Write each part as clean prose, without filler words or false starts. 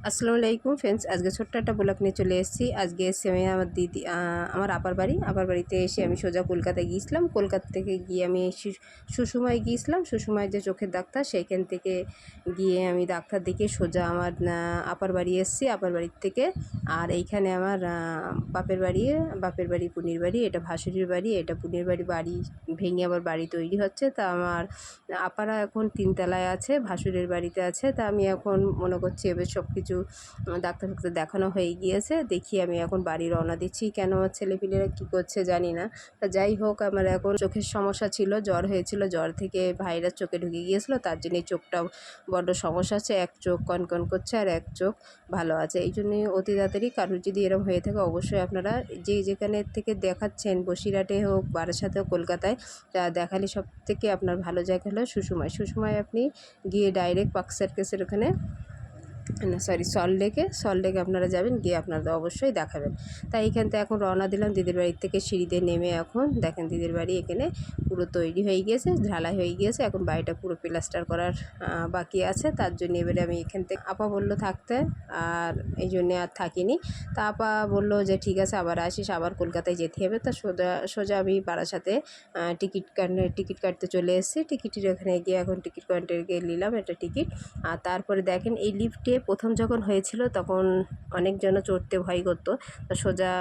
আসসালামু আলাইকুম ফ্রেন্ডস, আজকে ছোট্ট একটা ব্লগ নিয়ে চলে এসেছি। আজকে এসে আমি আমার দিদি আমার আপার বাড়িতে এসে আমি সোজা কলকাতায় গিয়েছিলাম। কলকাতা থেকে গিয়ে আমি সুষুমায় গিয়েছিলাম। সুষুমায় যে চোখের ডাক্তার, সেইখান থেকে গিয়ে আমি ডাক্তার দেখে সোজা আমার আপার বাড়ি এসেছি। আপার বাড়ির থেকে আর এইখানে আমার বাপের বাড়ি পুনির বাড়ি, এটা ভাসুরির বাড়ি, এটা পুনির বাড়ি। বাড়ি ভেঙে আবার বাড়ি তৈরি হচ্ছে। তা আমার আপারা এখন তিনতলায় আছে, ভাসুরের বাড়িতে আছে। তা আমি এখন মনে করছি এবার সব কিছু ডাক্তার দেখানো হয়ে গিয়েছে। দেখি আমি এখন বাড়ি রওনা দিচ্ছি। কেন আমার ছেলেপিলেরা কী করছে জানি না। তা যাই হোক, আমার এখন চোখের সমস্যা ছিল, জ্বর হয়েছিল, জ্বর থেকে ভাইরাস চোখে ঢুকে গিয়েছিলো, তার জন্য এই চোখটা বড্ড সমস্যা আছে। এক চোখ কনকন করছে আর এক চোখ ভালো আছে। এই জন্যই অতি তাড়াতাড়ি কারোর যদি এরকম হয়ে থাকে অবশ্যই আপনারা যেখানে থেকে দেখাচ্ছেন, বসিরহাটে হোক, বারাসাতে হোক, কলকাতায়, তা দেখালে সব থেকে আপনার ভালো জায়গা হলো সুষুমায় আপনি গিয়ে ডাইরেক্ট পার্ক সার্কাসের ওখানে, না সরি, সল্টলেকে আপনারা যাবেন, গিয়ে আপনারা অবশ্যই দেখাবেন। তাই এখান থেকে এখন রওনা দিলাম দিদির বাড়ির থেকে। সিঁড়িতে নেমে এখন দেখেন দিদির বাড়ি এখানে পুরো তৈরি হয়ে গিয়েছে, ঢালাই হয়ে গিয়েছে। এখন বাড়িটা পুরো প্লাস্টার করার বাকি আছে। তার জন্য এবারে আমি এখান থেকে, আপা বললো থাকতে, আর এই জন্যে আর থাকিনি। তা আপা বললো যে ঠিক আছে আবার আসিস, আবার কলকাতায় যেতে হবে। তা সোজা আমি বারাসাতে টিকিট কাটতে চলে এসেছি। টিকিটের ওখানে গিয়ে এখন টিকিট কাউন্টারে গিয়ে নিলাম একটা টিকিট। আর তারপরে দেখেন এই লিফটে প্রথম যখন হয়েছিল তখন অনেকজন চড়তে ভয় করতো। সোজা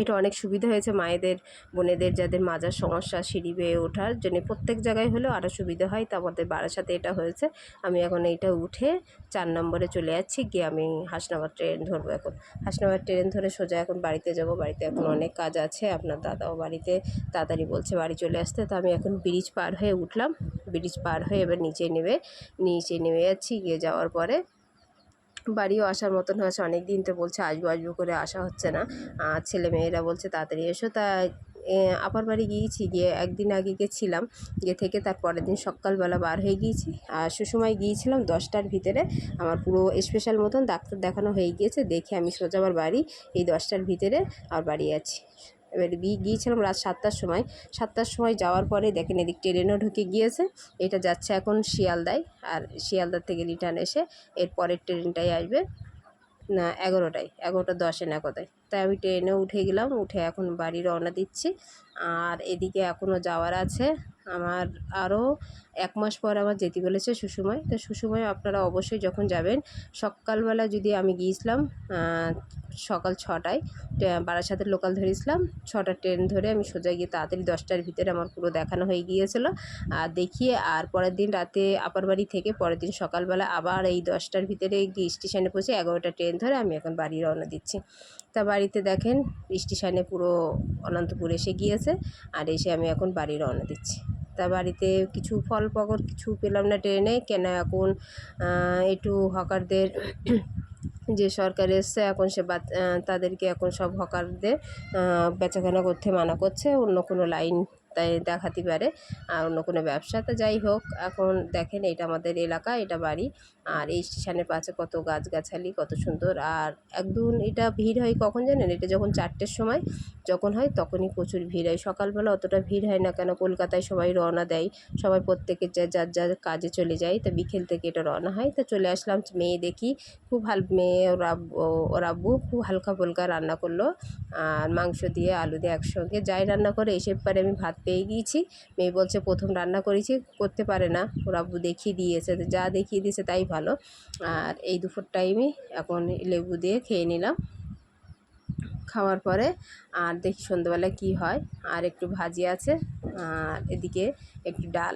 এটা অনেক সুবিধা হয়েছে মায়েদের, বোনেদের, যাদের মাজার সমস্যা, সিঁড়ি বেয়ে ওঠার জন্য প্রত্যেক জায়গায় হলেও আরও সুবিধা হয়। তা আমাদের বারাসাতে এটা হয়েছে। আমি এখন এইটা উঠে 4 নম্বরে চলে যাচ্ছি, গিয়ে আমি হাসনাবাদ ট্রেন ধরবো। এখন হাসনাবাদ ট্রেন ধরে সোজা এখন বাড়িতে যাব। বাড়িতে এখন অনেক কাজ আছে। আপনার দাদাও বাড়িতে তাড়াতাড়ি বলছে বাড়ি চলে আসতে। তো আমি এখন ব্রিজ পার হয়ে উঠলাম। ব্রিজ পার হয়ে এবার নিচে নেমে যাচ্ছি। গিয়ে যাওয়ার পরে বাড়িও আসার মতন হয়েছে। অনেক দিন তো বলছে আসবো করে আসা হচ্ছে না। ছেলে মেয়েরা বলছে তাড়াতাড়ি এসো। তা আপার বাড়ি গিয়েছি, গিয়ে একদিন আগে গেছিলাম, গিয়ে থেকে তার পরের দিন সকালবেলা বার হয়ে গিয়েছি। আর সুসময় গিয়েছিলাম 10টার ভিতরে। আমার পুরো স্পেশাল মতন ডাক্তার দেখানো হয়ে গিয়েছে। দেখে আমি সোজা আবার বাড়ি এই 10টার ভিতরে আর বাড়ি আছি। এবার গিয়েছিলাম রাত 7টার সময়। 7টার সময় যাওয়ার পরে দেখেন এদিক ট্রেনও ঢুকে গিয়েছে। এটা যাচ্ছে এখন শিয়ালদায়। আর শিয়ালদার থেকে রিটার্ন এসে এর পরের ট্রেনটাই আসবে না 11:10 না কোথায়। তাই আমি ট্রেনে উঠে গেলাম, উঠে এখন বাড়ি রওনা দিচ্ছি। আর এদিকে এখনও যাওয়ার আছে আমার। আরও 1 মাস পর আমার যেতে বলেছে সুষুমায়। তো সুষুমায় আপনারা অবশ্যই যখন যাবেন সকালবেলা, যদি আমি গিয়েছিলাম সকাল 6টায়, বারাসাতের লোকাল ধরেছিলাম, 6টার ট্রেন ধরে আমি সোজা গিয়ে তাড়াতাড়ি 10টার ভিতরে আমার পুরো দেখানো হয়ে গিয়েছিলো। আর দেখিয়ে আর পরের দিন রাতে আপার বাড়ি থেকে পরের দিন সকালবেলা আবার এই 10টার ভিতরে গিয়ে স্টেশনে পৌঁছে 11টা ট্রেন ধরে আমি এখন বাড়ি রওনা দিচ্ছি। তা বাড়িতে দেখেন স্টেশনে পুরো অনন্তপুর এসে গিয়েছে। আর এসে আমি এখন বাড়ি রওনা দিচ্ছি। তা বাড়িতে কিছু ফল পাকড় কিছু পেলাম না ট্রেনে, কেন এখন একটু হকারদের যে সরকার এসছে এখন সে তাদেরকে এখন সব হকারদের বেচাকেনা করতে মানা করছে, অন্য কোনো লাইন তাই দেখাতে পারে, আর অন্য কোনো ব্যবসা। তো যাই হোক, এখন দেখেন এটা আমাদের এলাকা, এটা বাড়ি। আর এই স্টেশনের পাশে কত গাছগাছালি, কত সুন্দর। আর একদম এটা ভিড় হয় কখন জানেন? এটা যখন 4টের সময় যখন হয় তখনই প্রচুর ভিড় হয়। সকালবেলা অতটা ভিড় হয় না, কেন কলকাতায় সবাই রওনা দেয়, সবাই প্রত্যেকে যার কাজে চলে যায়। তো বিকেল থেকে এটা রওনা হয়। তো চলে আসলাম। মেয়ে দেখি খুব মেয়ে ওর আব্বু খুব হালকা ফুলকা রান্না করলো, আর মাংস দিয়ে আলু দিয়ে একসঙ্গে যাই রান্না করে এসে পরে আমি ভাত পেয়ে গিয়েছি। মেয়ে বলছে প্রথম রান্না করেছি, করতে পারে না, ওর আব্বু দেখিয়ে দিয়েছে, যা দেখিয়ে দিয়েছে তাই ভালো। আর এই দুপুর টাইমে এখন লেবু দিয়ে খেয়ে নিলাম। খাওয়ার পরে আর দেখি সন্ধ্যাবেলা কি হয়। আর একটু ভাজি আছে, আর এদিকে একটু ডাল,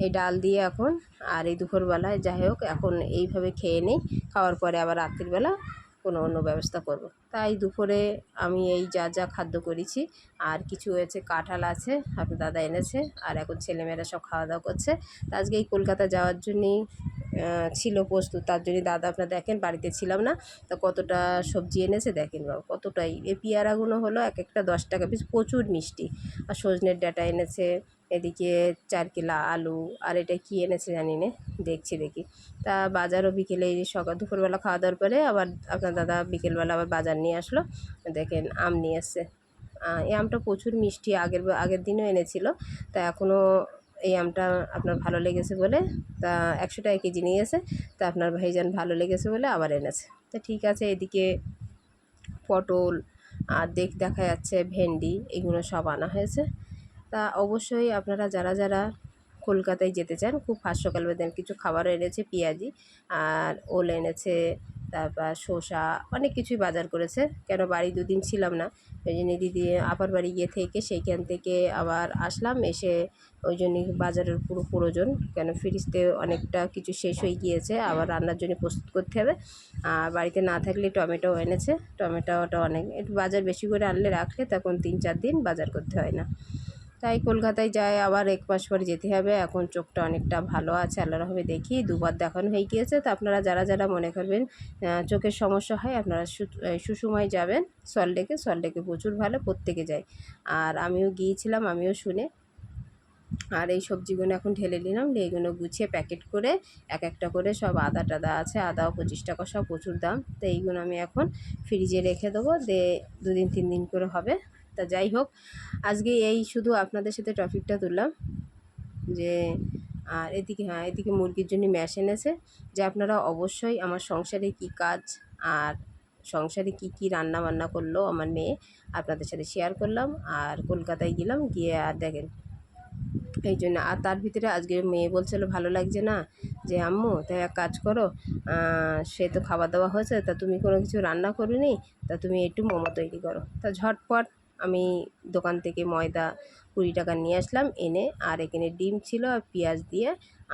এই ডাল দিয়ে এখন আর এই দুপুরবেলায় যাই হোক এখন এইভাবে খেয়ে নিই। খাওয়ার পরে আবার রাত্রিবেলা কোনো অন্য ব্যবস্থা করব। তাই দুপুরে আমি এই যা খাদ্য করেছি। আর কিছু হয়েছে, কাঁঠাল আছে, আপনার দাদা এনেছে, আর এখন ছেলেমেয়েরা সব খাওয়া দাওয়া করছে। তা আজকে এই কলকাতা যাওয়ার জন্যেই ছিল প্রস্তুত। তার জন্য দাদা আপনার দেখেন বাড়িতে ছিলাম না, তো কতটা সবজি এনেছে দেখেন বাবা, কতটাই। এই পেয়ারাগুলো হলো এক একটা 10 টাকা পিস, প্রচুর মিষ্টি। আর সজনের ডাঁটা এনেছে, এদিকে 4 কিলো আলু, আর এটা কি এনেছে জানি না, দেখি। তা বাজারও বিকেলে, এই দুপুরবেলা খাওয়া দাওয়ার পরে আবার আপনার দাদা বিকেলবেলা আবার বাজার নিয়ে আসলো। দেখেন আম নিয়ে এসছে। এই আমটা প্রচুর মিষ্টি, আগের দিনও এনেছিল। তা এখনও এই আমটা আপনার ভালো লেগেছে বলে তা 100 টাকা কেজি নিয়েছে। তা আপনার ভাইজান ভালো লেগেছে বলে আবার এনেছে। তা ঠিক আছে, এদিকে পটল আর দেখা যাচ্ছে ভেন্ডি, এগুলো সব আনা হয়েছে। তা অবশ্যই আপনারা যারা যারা কলকাতায় যেতে চান, খুব ফাস্ট সকালবেলা কিছু খাবারও এনেছে, পেঁয়াজি আর ওল এনেছে, তারপর শসা, অনেক কিছুই বাজার করেছে। কেন বাড়ি দুদিন ছিলাম না, ওই জন্য দিদি আপার বাড়ি গিয়ে থেকে সেইখান থেকে আবার আসলাম, এসে ওই জন্যই বাজারের পুরো প্রয়োজন। কেন ফ্রিজতে অনেকটা কিছু শেষ হয়ে গিয়েছে, আবার রান্নার জন্য প্রস্তুত করতে হবে। আর বাড়িতে না থাকলে টমেটো এনেছে, টমেটোটা অনেক একটু বাজার বেশি করে আনলে রাখলে তখন 3-4 দিন বাজার করতে হয় না। তাই কলকাতায় যাই, আবার 1 মাস পরে যেতে হবে। এখন চোখটা অনেকটা ভালো আছে, আল্লাহর রহমতে দেখি 2বার দেখানো হয়ে গিয়েছে। তো আপনারা যারা যারা মনে করবেন চোখের সমস্যা হয়, আপনারা সুসময় যাবেন সল্টলেকে। সল্টলেকে প্রচুর ভালো, প্রত্যেকে যায়। আর আমিও গিয়েছিলাম, আমিও শুনে। আর এই সবজিগুলো এখন ঢেলে নিলাম, এগুলো গুছিয়ে প্যাকেট করে এক একটা করে সব আদা টাদা আছে, আদাও 25 টাকা, সব প্রচুর দাম। তো এইগুলো আমি এখন ফ্রিজে রেখে দেবো, 2 দিন 3 দিন করে হবে। তা যাই হোক, আজকে এই শুধু আপনাদের সাথে টপিকটা তুললাম যে আর এদিকে এদিকে মুরগির জন্য ম্যাশ এনেছে, যে আপনারা অবশ্যই আমার সংসারে কি কাজ আর সংসারে কি কি রান্না বান্না করলো আমার মেয়ে, আপনাদের সাথে শেয়ার করলাম। আর কলকাতায় গেলাম, গিয়ে আর দেখেন এই জন্য। আর তার ভিতরে আজকে মেয়ে বলছিল ভালো লাগছে না, যে আম্মু তাই এক কাজ করো, সে তো খাওয়া দাওয়া হয়েছে, তা তুমি কোনো কিছু রান্না করোনি, তা তুমি একটু মোমো তৈরি করো। তা ঝটপট আমি দোকান থেকে ময়দা 20 টাকা নিয়ে আসলাম, এনে আর এখানে ডিম ছিল আর পেঁয়াজ দিয়ে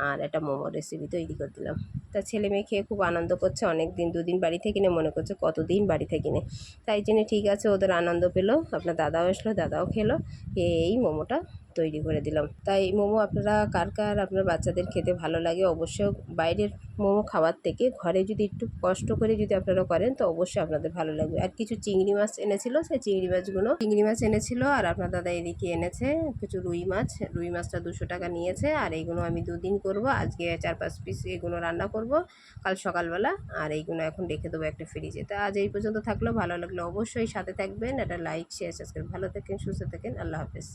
আর একটা মোমো রেসিপি তৈরি করে দিলাম। তা ছেলে মেয়ে খেয়ে খুব আনন্দ করছে, অনেক দিন 2 দিন বাড়ি থেকে নে, মনে করছে কতদিন বাড়ি থেকে নে। তাই জন্য ঠিক আছে, ওদের আনন্দ পেলো, আপনার দাদাও আসলো, দাদাও খেলো, এই মোমোটা তৈরি করে দিলাম। তাই মোমো আপনারা কার কার আপনার বাচ্চাদের খেতে ভালো লাগে, অবশ্যই বাইরের মোমো খাওয়ার থেকে ঘরে যদি একটু কষ্ট করে যদি আপনারা করেন তো অবশ্যই আপনাদের ভালো লাগবে। আর কিছু চিংড়ি মাছ এনেছিল, সেই চিংড়ি মাছ এনেছিল। আর আপনার দাদা এদিকে এনেছে কিছু রুই মাছটা 200 টাকা নিয়েছে। আর এইগুলো আমি 2 দিন করব, আজকে 4-5 পিস এগুলো রান্না করব কাল সকালবেলা। আর এইগুলো এখন রেখে দেবো একটা ফ্রিজে। তা আজ এই পর্যন্ত থাকলো, ভালো লাগলো অবশ্যই সাথে থাকবেন, একটা লাইক শেয়ার সাবস্ক্রাইব। ভালো থাকেন, সুস্থ থাকেন, আল্লাহ হাফেজ।